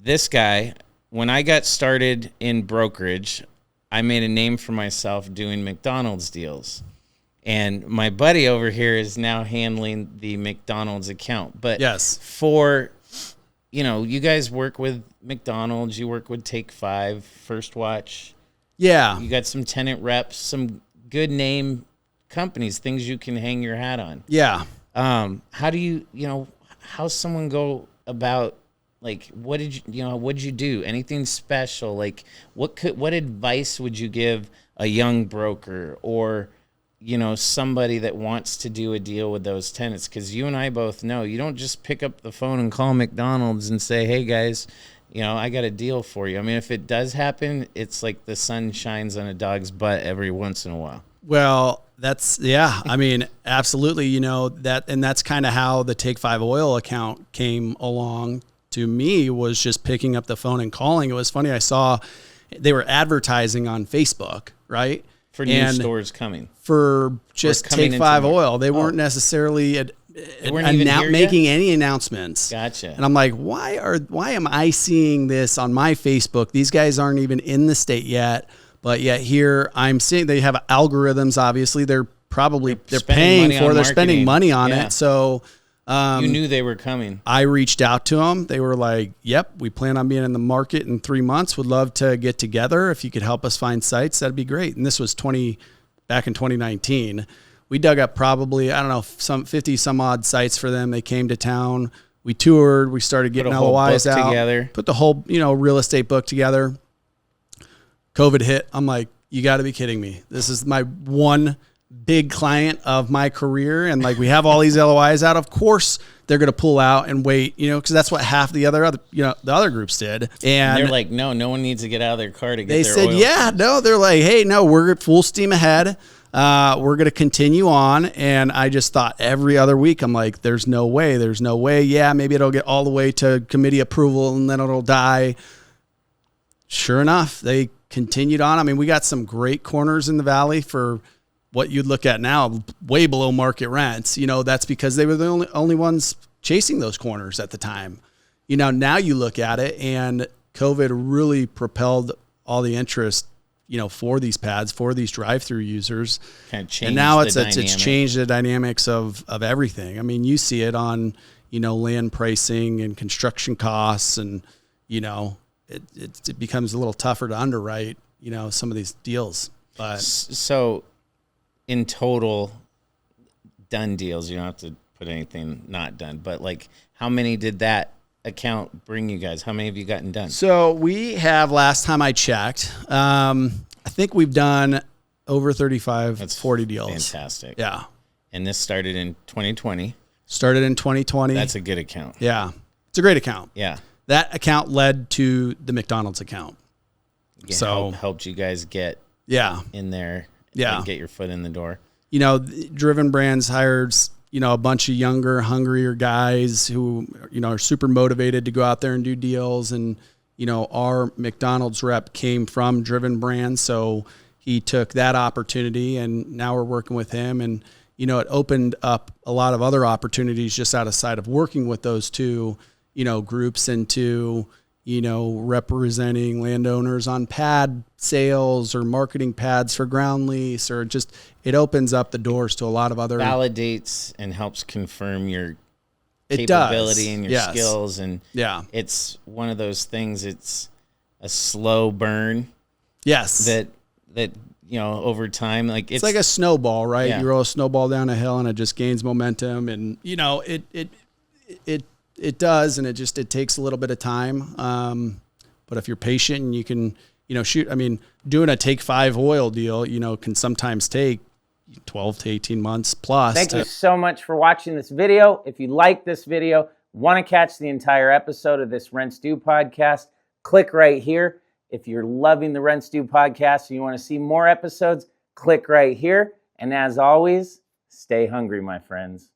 this guy, when I got started in brokerage, I made a name for myself doing McDonald's deals. And my buddy over here is now handling the McDonald's account. But yes, for, you guys work with McDonald's, you work with Take 5, First Watch. Yeah. You got some tenant reps, some good name companies, things you can hang your hat on. Yeah. How do you, how's someone go about, like, what did you do? Anything special? Like, what advice would you give a young broker or, somebody that wants to do a deal with those tenants? Because you and I both know you don't just pick up the phone and call McDonald's and say, hey, guys, I got a deal for you. I mean, if it does happen, it's like the sun shines on a dog's butt every once in a while. Well, I mean, absolutely. That's kind of how the Take 5 Oil account came along to me, was just picking up the phone and calling. It was funny. I saw they were advertising on Facebook, right? For new stores coming. For just Take 5 Oil. They weren't necessarily making any announcements. Gotcha. And I'm like, why am I seeing this on my Facebook? These guys aren't even in the state yet, but yet here I'm seeing they have algorithms. Obviously, they're paying for. They're spending money on it. So you knew they were coming. I reached out to them. They were like, yep, we plan on being in the market in 3 months. Would love to get together. If you could help us find sites, that'd be great. And this was back in 2019. We dug up probably, some 50 some odd sites for them. They came to town. We toured. We started getting LOIs out. Together. Put the whole, real estate book together. COVID hit. I'm like, you got to be kidding me. This is my one big client of my career. And like, we have all these LOIs out. Of course they're going to pull out and wait, because that's what half the other groups did. And they're like, no one needs to get out of their car to get they their said, oil. yeah, no, they're like, hey, no, we're full steam ahead. We're going to continue on. And I just thought every other week, I'm like, there's no way. Yeah, maybe it'll get all the way to committee approval and then it'll die. Sure enough, they continued on. I mean, we got some great corners in the valley for what you'd look at now, way below market rents. That's because they were the only ones chasing those corners at the time. Now you look at it, and COVID really propelled all the interest, for these pads, for these drive-through users. Kind of changed and now it's dynamic. changed the dynamics of everything. I mean, you see it on, land pricing and construction costs, and, it becomes a little tougher to underwrite, some of these deals. But so in total done deals, you don't have to put anything not done, but like, how many did that account bring you guys? How many have you gotten done? So we have, last time I checked, I think we've done over 40 deals. Fantastic. Yeah. And this started in 2020. Started in 2020. That's a good account. Yeah. It's a great account. Yeah. That account led to the McDonald's account. Helped you guys get in there. Yeah. Get your foot in the door. Driven Brands hires, a bunch of younger, hungrier guys who, are super motivated to go out there and do deals. And, our McDonald's rep came from Driven Brands. So he took that opportunity, and now we're working with him. And, it opened up a lot of other opportunities just outside of working with those two, groups into, representing landowners on pad sales or marketing pads for ground lease, or just, it opens up the doors to a lot of other. Validates and helps confirm your capability and your skills. And it's one of those things, it's a slow burn. Yes. That, over time, like it's like a snowball, right? Yeah. You roll a snowball down a hill and it just gains momentum, and, it does, and it takes a little bit of time. But if you're patient and you can, doing a Take 5 Oil deal, can sometimes take 12 to 18 months plus. Thank you so much for watching this video. If you like this video, want to catch the entire episode of this Rent Stew podcast, click right here. If you're loving the Rent Stew podcast and you want to see more episodes, click right here. And as always, stay hungry, my friends.